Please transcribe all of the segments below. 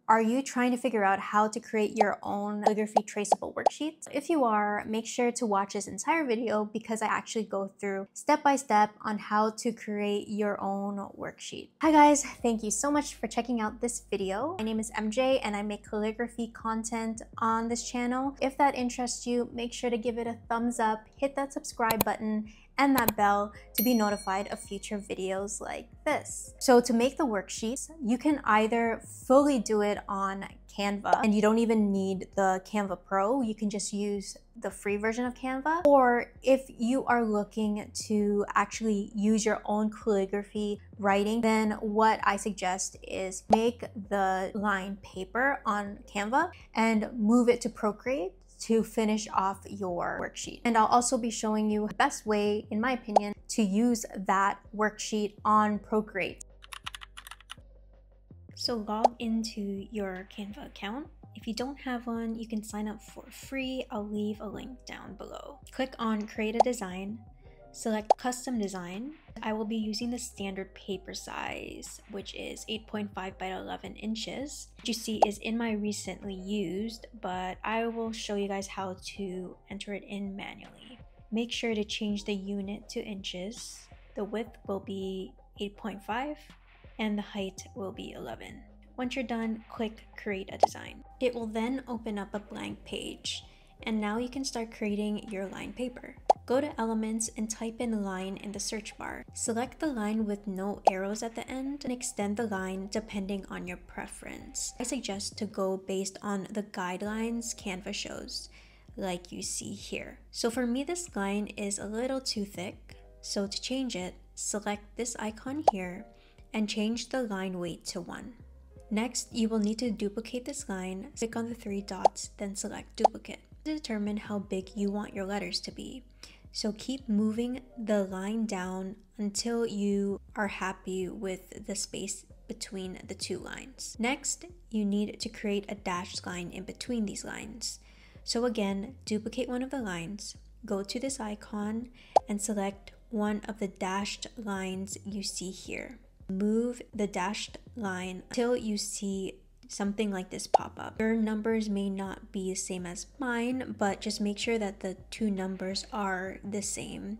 Are you trying to figure out how to create your own calligraphy traceable worksheets? If you are, make sure to watch this entire video because I actually go through step by step on how to create your own worksheet. Hi guys, thank you so much for checking out this video. My name is MJ and I make calligraphy content on this channel. If that interests you, make sure to give it a thumbs up, hit that subscribe button, and that bell to be notified of future videos like this. So to make the worksheets, you can either fully do it on Canva and you don't even need the Canva Pro, you can just use the free version of Canva. Or if you are looking to actually use your own calligraphy writing, then what I suggest is make the line paper on Canva and move it to Procreate to finish off your worksheet. And I'll also be showing you the best way, in my opinion, to use that worksheet on Procreate. So log into your Canva account. If you don't have one, you can sign up for free. I'll leave a link down below. Click on Create a Design, select Custom Design. I will be using the standard paper size, which is 8.5 by 11 inches. What you see is in my recently used, but I will show you guys how to enter it in manually. Make sure to change the unit to inches. The width will be 8.5 and the height will be 11. Once you're done, click Create a Design. It will then open up a blank page, and now you can start creating your line paper. Go to Elements and type in line in the search bar. Select the line with no arrows at the end and extend the line depending on your preference. I suggest to go based on the guidelines Canva shows, like you see here. So for me, this line is a little too thick. So to change it, select this icon here and change the line weight to 1. Next, you will need to duplicate this line. Click on the 3 dots, then select Duplicate. Determine how big you want your letters to be. So keep moving the line down until you are happy with the space between the 2 lines. Next, you need to create a dashed line in between these lines. So again, duplicate one of the lines, go to this icon and select one of the dashed lines you see here. Move the dashed line until you see something like this pop up. Your numbers may not be the same as mine, but just make sure that the 2 numbers are the same.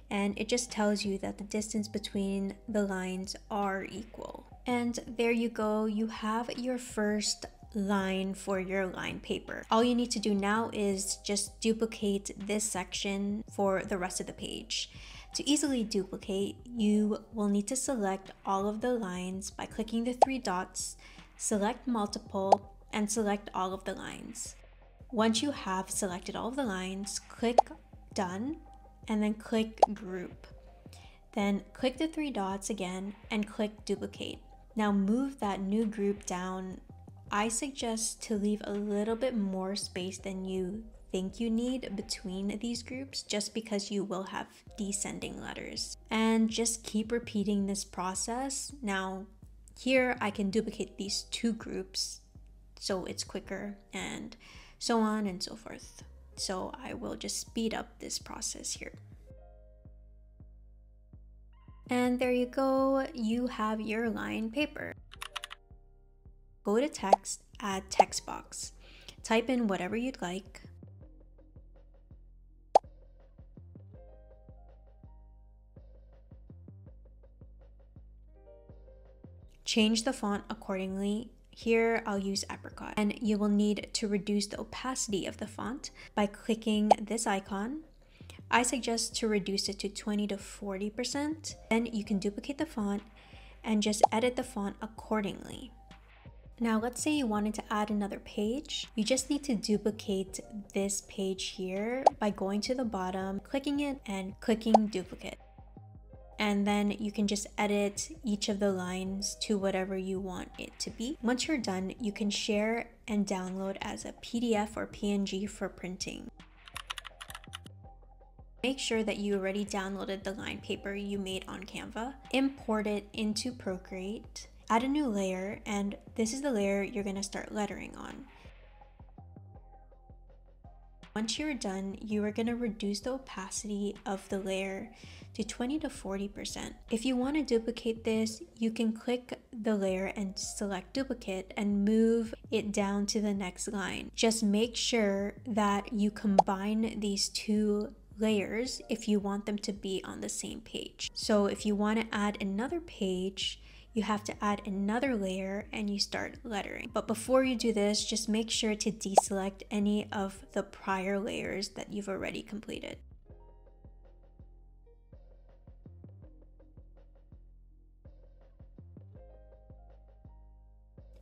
And it just tells you that the distance between the lines are equal. And there you go, you have your first line for your line paper. All you need to do now is just duplicate this section for the rest of the page. To easily duplicate, you will need to select all of the lines by clicking the 3 dots, select multiple, and select all of the lines. Once you have selected all of the lines, click Done, and then click Group. Then click the 3 dots again and click Duplicate. Now move that new group down. I suggest to leave a little bit more space than you think you need between these groups, just because you will have descending letters. And just keep repeating this process. Now here I can duplicate these 2 groups so it's quicker, and so on and so forth. So I will just speed up this process here. And there you go, you have your line paper. Go to text, add text box. Type in whatever you'd like. Change the font accordingly. Here I'll use Apricot. And you will need to reduce the opacity of the font by clicking this icon. I suggest to reduce it to 20 to 40%. Then you can duplicate the font and just edit the font accordingly. Now let's say you wanted to add another page. You just need to duplicate this page here by going to the bottom, clicking it, and clicking duplicate. And then you can just edit each of the lines to whatever you want it to be. Once you're done, you can share and download as a PDF or PNG for printing. Make sure that you already downloaded the line paper you made on Canva. Import it into Procreate. Add a new layer, and this is the layer you're going to start lettering on. Once you're done, you are going to reduce the opacity of the layer to 20 to 40%. If you want to duplicate this, you can click the layer and select duplicate and move it down to the next line. Just make sure that you combine these two layers if you want them to be on the same page. So if you want to add another page, you have to add another layer and you start lettering. But before you do this, just make sure to deselect any of the prior layers that you've already completed.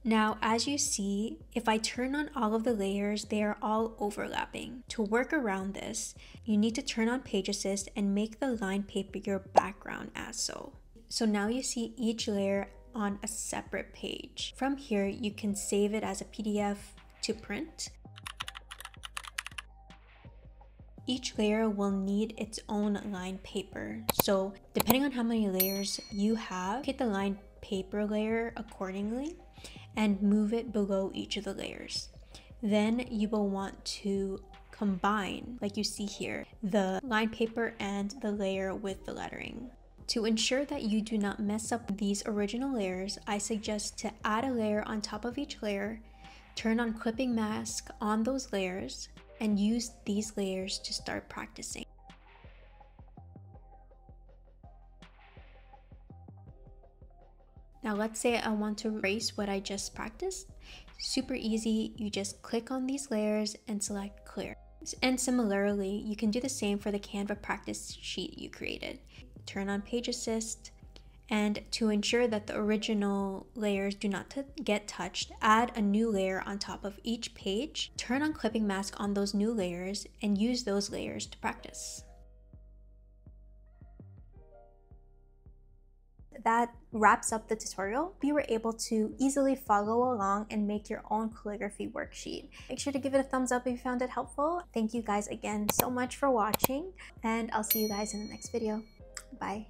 Now, as you see, if I turn on all of the layers, they are all overlapping. To work around this, you need to turn on Page Assist and make the line paper your background as so. So now you see each layer on a separate page. From here, you can save it as a PDF to print. Each layer will need its own line paper. So depending on how many layers you have, get the line paper layer accordingly and move it below each of the layers. Then you will want to combine, like you see here, the line paper and the layer with the lettering. To ensure that you do not mess up these original layers, I suggest to add a layer on top of each layer, turn on clipping mask on those layers, and use these layers to start practicing. Now let's say I want to erase what I just practiced. Super easy, you just click on these layers and select clear. And similarly, you can do the same for the Canva practice sheet you created. Turn on Page Assist, and to ensure that the original layers do not get touched, add a new layer on top of each page, turn on clipping mask on those new layers, and use those layers to practice. That wraps up the tutorial. You were able to easily follow along and make your own calligraphy worksheet. Make sure to give it a thumbs up if you found it helpful. Thank you guys again so much for watching, and I'll see you guys in the next video. Bye.